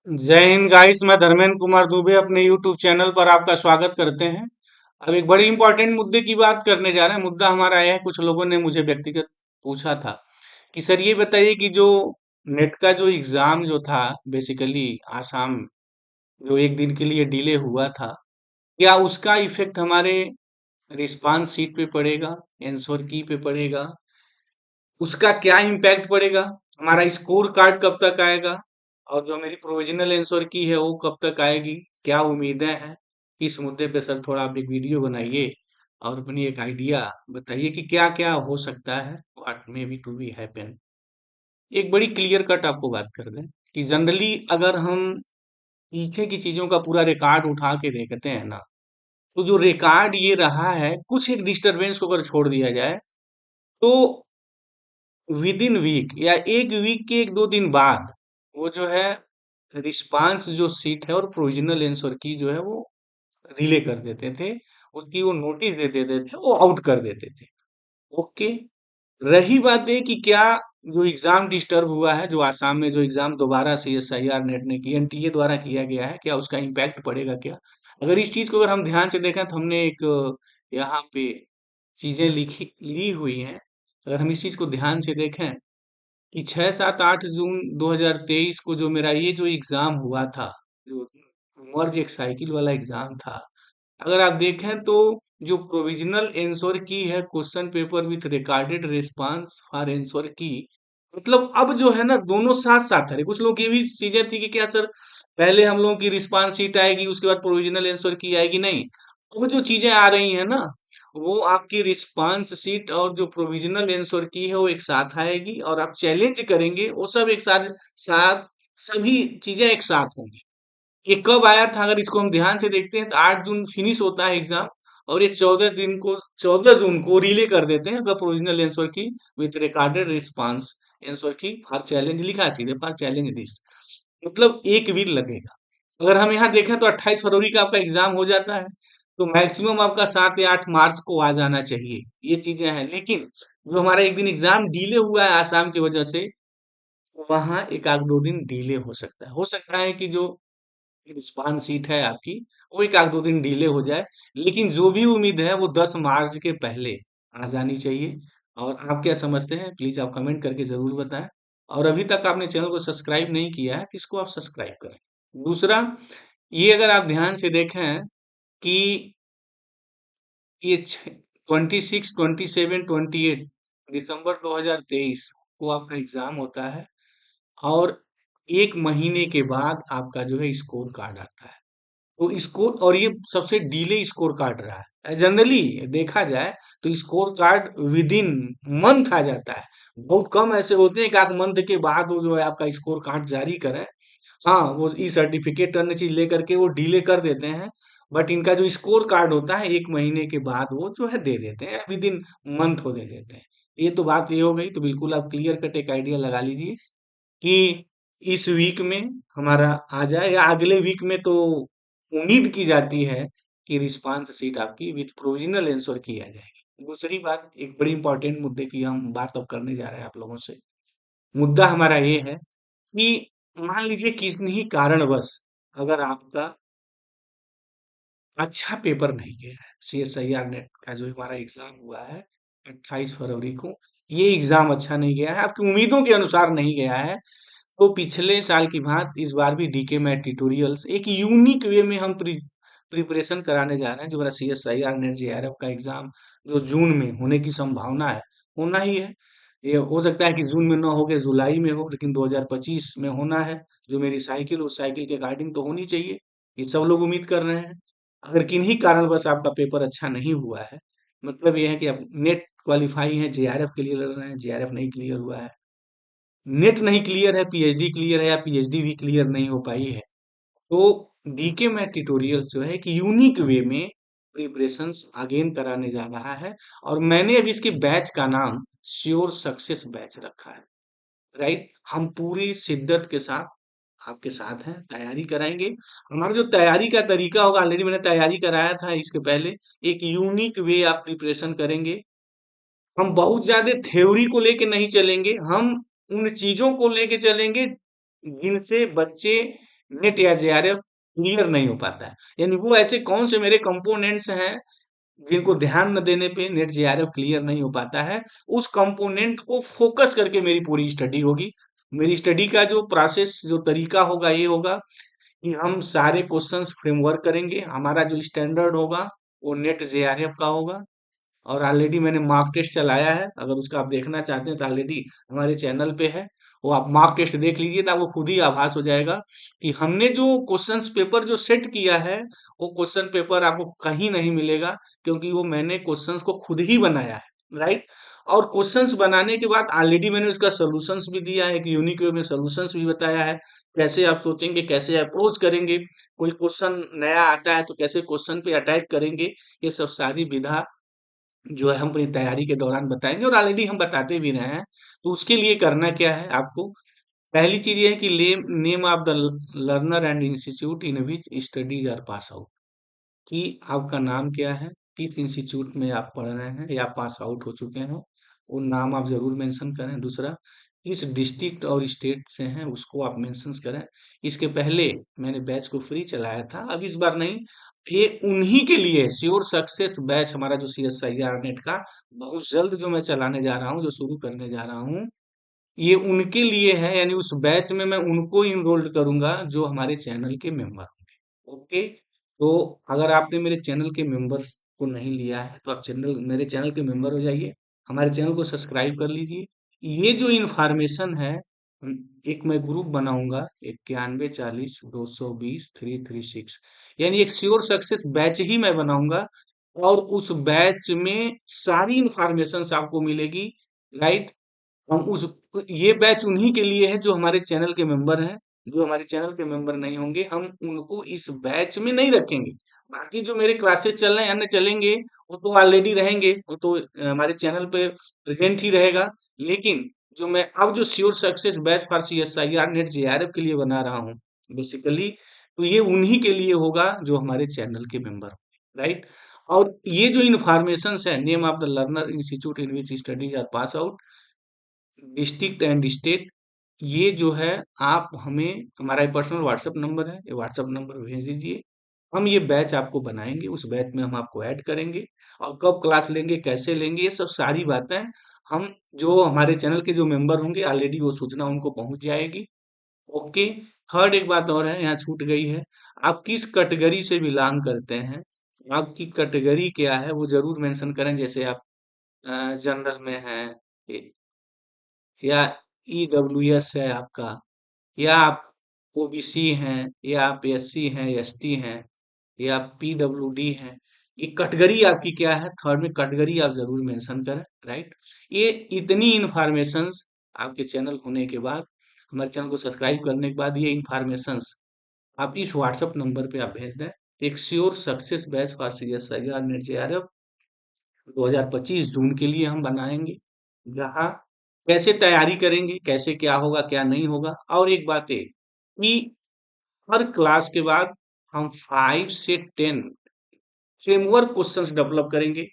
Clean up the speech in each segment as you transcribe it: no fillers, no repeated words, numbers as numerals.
जय हिंद गाइस। मैं धर्मेंद्र कुमार दुबे अपने यूट्यूब चैनल पर आपका स्वागत करते हैं। अब एक बड़ी इंपॉर्टेंट मुद्दे की बात करने जा रहे हैं। मुद्दा हमारा यह है, कुछ लोगों ने मुझे व्यक्तिगत पूछा था कि सर ये बताइए कि जो नेट का जो एग्जाम जो था, बेसिकली आसाम, जो एक दिन के लिए डिले हुआ था, क्या उसका इफेक्ट हमारे रिस्पांस शीट पे पड़ेगा, आंसर की पे पड़ेगा? उसका क्या इम्पैक्ट पड़ेगा? हमारा स्कोर कार्ड कब तक आएगा? और जो मेरी प्रोविजनल आंसर की है वो कब तक आएगी? क्या उम्मीदें हैं? इस मुद्दे पे सर थोड़ा आप एक वीडियो बनाइए और अपनी एक आइडिया बताइए कि क्या क्या हो सकता है, what may be to be happen. एक बड़ी क्लियर कट आपको बात कर दें कि जनरली अगर हम पीछे की चीजों का पूरा रिकॉर्ड उठा के देखते हैं ना, तो जो रिकॉर्ड ये रहा है, कुछ एक डिस्टरबेंस को अगर छोड़ दिया जाए, तो विद इन वीक या एक वीक के एक दो दिन बाद वो जो है रिस्पांस जो सीट है और प्रोविजनल आंसर की जो है वो रिले कर देते थे, उसकी वो नोटिस दे देते थे, वो आउट कर देते थे। ओके। रही बात है कि क्या जो एग्जाम डिस्टर्ब हुआ है, जो आसाम में जो एग्जाम दोबारा से एसआईआर नेट ने की, एनटीए द्वारा किया गया है, क्या उसका इम्पैक्ट पड़ेगा क्या? अगर इस चीज को अगर हम ध्यान से देखें तो हमने एक यहाँ पे चीजें लिखी ली हुई हैं। अगर हम इस चीज को ध्यान से देखें कि 6, 7, 8 जून 2023 को जो मेरा ये जो एग्जाम हुआ था, जो मर्ज एक साइकिल वाला एग्जाम था, अगर आप देखें तो जो प्रोविजनल आंसर की है, question paper with recorded response for answer की, मतलब अब जो है ना दोनों साथ साथ आ रहे। कुछ लोगों की भी चीजें थी कि क्या सर पहले हम लोगों की रिस्पांस शीट आएगी उसके बाद प्रोविजनल आंसर की आएगी, नहीं। अब जो चीजें आ रही है ना, वो आपकी रिस्पांस शीट और जो प्रोविजनल आंसर की है वो एक साथ आएगी, और आप चैलेंज करेंगे वो सब एक साथ साथ सभी चीजें एक साथ होंगी। ये कब आया था? अगर इसको हम ध्यान से देखते हैं तो 8 जून फिनिश होता है एग्जाम, और ये 14 जून को रिले कर देते हैं अगर प्रोविजनल आंसर की विद रिकॉर्डेड रिस्पांस आंसर की फॉर चैलेंज, लिखा है सीधे फॉर चैलेंज दिस। मतलब एक वीक लगेगा। अगर हम यहाँ देखें तो 28 फरवरी का आपका एग्जाम हो जाता है, तो मैक्सिमम आपका 7 या 8 मार्च को आ जाना चाहिए। ये चीजें हैं, लेकिन जो हमारा एक दिन एग्जाम डिले हुआ है आसाम की वजह से, वहां एक आध दो दिन डिले हो सकता है। हो सकता है कि जो रिस्पांस सीट है आपकी, वो एक आध दो दिन डिले हो जाए, लेकिन जो भी उम्मीद है वो 10 मार्च के पहले आ जानी चाहिए। और आप क्या समझते हैं, प्लीज आप कमेंट करके जरूर बताएं। और अभी तक आपने चैनल को सब्सक्राइब नहीं किया है तो इसको आप सब्सक्राइब करें। दूसरा, ये अगर आप ध्यान से देखें कि ये 26, 27, 28 दिसंबर 2023 को आपका एग्जाम होता है, और एक महीने के बाद आपका जो है स्कोर कार्ड आता है। तो स्कोर, और ये सबसे डिले स्कोर कार्ड रहा है। जनरली देखा जाए तो score card within month आ जाता है। बहुत कम ऐसे होते हैं कि आध मंथ के बाद वो जो है आपका स्कोर कार्ड जारी करें। हाँ, वो ई सर्टिफिकेट अन्य चीज लेकर के वो डिले कर देते हैं, बट इनका जो स्कोर कार्ड होता है एक महीने के बाद वो जो है दे देते हैं, विद इन मंथ हो दे देते हैं। ये तो बात ये हो गई, तो बिल्कुल आप क्लियर कट एक आइडिया लगा लीजिए कि इस वीक में हमारा आ जाए, या अगले वीक में तो उम्मीद की जाती है कि रिस्पांस सीट आपकी विथ प्रोविजनल आंसर की आ जाएगी। दूसरी बात, एक बड़ी इंपॉर्टेंट मुद्दे की हम बात अब करने जा रहे हैं आप लोगों से। मुद्दा हमारा ये है कि मान लीजिए किसी कारणवश अगर आपका अच्छा पेपर नहीं गया है, सीएसआईआर नेट का जो हमारा एग्जाम हुआ है 28 फरवरी को, ये एग्जाम अच्छा नहीं गया है, आपकी उम्मीदों के अनुसार नहीं गया है, तो पिछले साल की भांति इस बार भी डीके मैट ट्यूटोरियल्स एक यूनिक वे में हम प्रिपरेशन कराने जा रहे हैं। जो मेरा सीएसआईआर नेट जेआरएफ का एग्जाम जो जून में होने की संभावना है, होना ही है। ये हो सकता है कि जून में ना हो के जुलाई में हो, लेकिन 2025 में होना है। जो मेरी साइकिल, उस साइकिल के अकॉर्डिंग तो होनी चाहिए। ये सब लोग उम्मीद कर रहे हैं। अगर किन्हीं कारणवश आपका पेपर अच्छा नहीं हुआ है, मतलब ये है कि आप नेट क्वालिफाई है, जेआरएफ के लिए लड़ रहे हैं, जेआरएफ नहीं क्लियर हुआ है, नेट नहीं क्लियर है, पीएचडी क्लियर है या पीएचडी भी क्लियर नहीं हो पाई है, तो डीके मैट ट्यूटोरियल जो है कि यूनिक वे में प्रिपरेशंस अगेन कराने जा रहा है। और मैंने अभी इसके बैच का नाम श्योर सक्सेस बैच रखा है। राइट, हम पूरी शिद्दत के साथ आपके साथ हैं, तैयारी कराएंगे। हमारा जो तैयारी का तरीका होगा, ऑलरेडी मैंने तैयारी कराया था इसके पहले। एक यूनिक वे आप प्रिपरेशन करेंगे। हम बहुत ज्यादा थ्योरी को लेके नहीं चलेंगे, हम उन चीजों को लेके चलेंगे जिनसे बच्चे नेट या जेआरएफ क्लियर नहीं हो पाता है। यानी वो ऐसे कौन से मेरे कंपोनेंट्स हैं जिनको ध्यान न देने पे नेट जेआरएफ क्लियर नहीं हो पाता है, उस कंपोनेंट को फोकस करके मेरी पूरी स्टडी होगी। मेरी स्टडी का जो प्रोसेस, जो तरीका होगा, ये होगा कि हम सारे क्वेश्चंस फ्रेमवर्क करेंगे। हमारा जो स्टैंडर्ड होगा वो नेट जेआरएफ का होगा। और ऑलरेडी मैंने मॉक टेस्ट चलाया है, अगर उसका आप देखना चाहते हैं तो ऑलरेडी हमारे चैनल पे है। वो आप मॉक टेस्ट देख लीजिए तो आपको खुद ही आभास हो जाएगा कि हमने जो क्वेश्चंस पेपर जो सेट किया है, वो क्वेश्चन पेपर आपको कहीं नहीं मिलेगा, क्योंकि वो मैंने क्वेश्चंस को खुद ही बनाया है, राइट। और क्वेश्चंस बनाने के बाद ऑलरेडी मैंने उसका सोल्यूशंस भी दिया है, एक यूनिक वे में सोल्यूशंस भी बताया है। कैसे आप सोचेंगे, कैसे अप्रोच करेंगे, कोई क्वेश्चन नया आता है तो कैसे क्वेश्चन पे अटैक करेंगे, ये सब सारी विधा जो है हम अपनी तैयारी के दौरान बताएंगे, और ऑलरेडी हम बताते भी रहे हैं। तो उसके लिए करना क्या है आपको, पहली चीज ये है कि name of the learner and institute in which studies are pass out, कि आपका नाम क्या है, किस इंस्टीट्यूट में आप पढ़ रहे हैं या पास आउट हो चुके हैं, वो नाम आप जरूर मेंशन करें। दूसरा, किस डिस्ट्रिक्ट और स्टेट से हैं उसको आप मेंशन करें। इसके पहले मैंने बैच को फ्री चलाया था, अब इस बार नहीं। ये उन्हीं के लिए श्योर सक्सेस बैच, हमारा जो CSIR नेट का बहुत जल्द जो मैं चलाने जा रहा हूँ, जो शुरू करने जा रहा हूँ, ये उनके लिए है। यानी उस बैच में मैं उनको इनरोल्ड करूंगा जो हमारे चैनल के मेंबर होंगे। ओके, तो अगर आपने मेरे चैनल के मेंबर्स को नहीं लिया है तो आप मेरे चैनल के मेंबर हो जाइए, हमारे चैनल को सब्सक्राइब कर लीजिए। ये जो इन्फॉर्मेशन है, एक मैं ग्रुप बनाऊंगा, 9140 220 336, यानी एक श्योर सक्सेस बैच ही मैं बनाऊंगा। और उस बैच में सारी इंफॉर्मेशन आपको मिलेगी, राइट। हम उस ये बैच उन्हीं के लिए है जो हमारे चैनल के मेंबर हैं। जो हमारे चैनल के मेंबर नहीं होंगे, हम उनको इस बैच में नहीं रखेंगे। बाकी जो मेरे क्लासेस चल रहे हैं, अन्य चलेंगे, वो तो ऑलरेडी रहेंगे, वो तो हमारे चैनल पे प्रेजेंट ही रहेगा। लेकिन जो मैं अब जो sure success batch for CSIR net JRF के लिए बना रहा हूँ बेसिकली, तो ये उन्हीं के लिए होगा जो हमारे चैनल के मेंबर, राइट। और ये जो इन्फॉर्मेशन है, name of the learner, institute in which studies are pass out, district and state, ये जो है आप हमें, हमारा पर्सनल व्हाट्सएप नंबर है, ये व्हाट्सएप नंबर भेज दीजिए। हम ये बैच आपको बनाएंगे, उस बैच में हम आपको ऐड करेंगे। और कब क्लास लेंगे, कैसे लेंगे, ये सब सारी बातें हम, जो हमारे चैनल के जो मेंबर होंगे ऑलरेडी वो सूचना उनको पहुंच जाएगी। ओके। थर्ड एक बात और है, यहाँ छूट गई है, आप किस कैटेगरी से बिलोंग करते हैं, आपकी कैटेगरी क्या है वो जरूर मेंशन करें। जैसे आप जनरल में हैं, या EWS है आपका, या आप OBC हैं, या आप SC हैं, ST हैं, या आप PWD हैं, ये कैटेगरी आपकी क्या है, थर्ड में कैटेगरी आप जरूर मेंशन करें, राइट। ये इतनी इंफॉर्मेशंस आपके चैनल होने के बाद, हमारे चैनल को सब्सक्राइब करने के बाद, ये इंफॉर्मेशंस आप इस व्हाट्सएप नंबर पे आप भेज दें। एक sure success batch for CSIR net JRF 2025 जून के लिए हम बनाएंगे, जहाँ कैसे तैयारी करेंगे, कैसे क्या होगा क्या नहीं होगा। और एक बात है कि हर क्लास के बाद हम 5 से 10 फ्रेमवर्क क्वेश्चंस डेवलप करेंगे,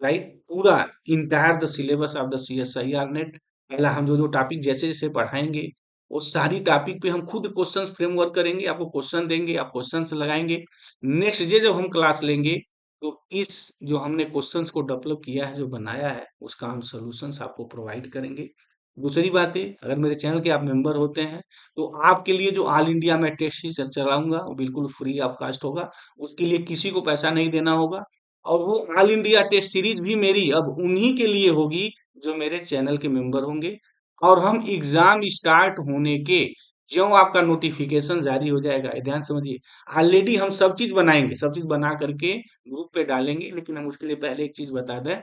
राइट। पूरा entire the syllabus of the CSIR net, पहला हम जो जो टॉपिक जैसे जैसे पढ़ाएंगे, वो सारी टॉपिक पे हम खुद क्वेश्चंस फ्रेमवर्क करेंगे, आपको क्वेश्चन देंगे, आप क्वेश्चंस लगाएंगे। नेक्स्ट डे जब हम क्लास लेंगे, तो इस जो हमने क्वेश्चंस को डेवलप किया है, जो बनाया है, उसका हम सॉल्यूशंस आपको प्रोवाइड करेंगे। दूसरी बात है, अगर मेरे चैनल के आप मेंबर होते हैं, तो आपके लिए जो ऑल इंडिया में टेस्ट सीरीज चलाऊंगा वो बिल्कुल फ्री ऑफ कास्ट होगा। उसके लिए किसी को पैसा नहीं देना होगा। और वो ऑल इंडिया टेस्ट सीरीज भी मेरी अब उन्हीं के लिए होगी जो मेरे चैनल के मेंबर होंगे। और हम एग्जाम स्टार्ट होने के ज्यों आपका नोटिफिकेशन जारी हो जाएगा, ये ध्यान समझिए, ऑलरेडी हम सब चीज बनाएंगे, सब चीज बना करके ग्रुप पे डालेंगे। लेकिन हम उसके लिए पहले एक चीज बता दें,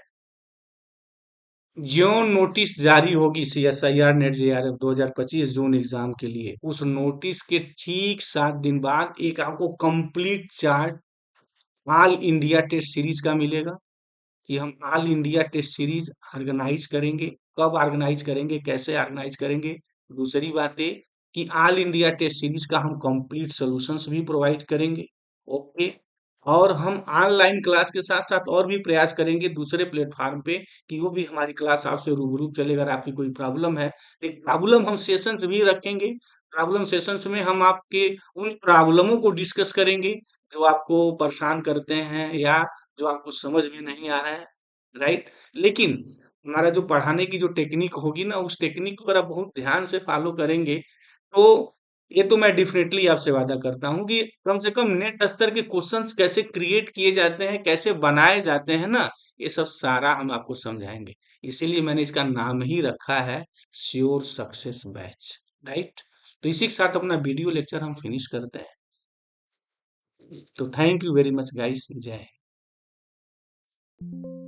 ज्यों नोटिस जारी होगी CSIR नेट JRF 2025 जून एग्जाम के लिए, उस नोटिस के ठीक 7 दिन बाद एक आपको complete chart all India test series का मिलेगा, कि हम all India test series organise करेंगे, कब ऑर्गेनाइज करेंगे, कैसे ऑर्गेनाइज करेंगे। दूसरी बात है कि ऑल इंडिया टेस्ट सीरीज का हम कंप्लीट सॉल्यूशंस भी प्रोवाइड करेंगे। ओके। और हम ऑनलाइन क्लास के साथ साथ और भी प्रयास करेंगे दूसरे प्लेटफॉर्म पे, कि वो भी हमारी क्लास आपसे रूबरू चले। अगर आपकी कोई प्रॉब्लम है, एक प्रॉब्लम हम सेशंस भी रखेंगे, प्रॉब्लम सेशंस में हम आपके उन प्रॉब्लमों को डिस्कस करेंगे जो आपको परेशान करते हैं या जो आपको समझ में नहीं आ रहा है, राइट? लेकिन हमारा जो पढ़ाने की जो टेक्निक होगी ना, उस टेक्निक को अगर आप बहुत ध्यान से फॉलो करेंगे, तो ये तो मैं डेफिनेटली आपसे वादा करता हूँ कि कम से कम नेट स्तर के क्वेश्चंस कैसे क्रिएट किए जाते हैं, कैसे बनाए जाते हैं ना, ये सब सारा हम आपको समझाएंगे। इसीलिए मैंने इसका नाम ही रखा है श्योर सक्सेस बैच, राइट? तो इसी के साथ अपना वीडियो लेक्चर हम फिनिश करते हैं। तो thank you very much guys, जय हिंद।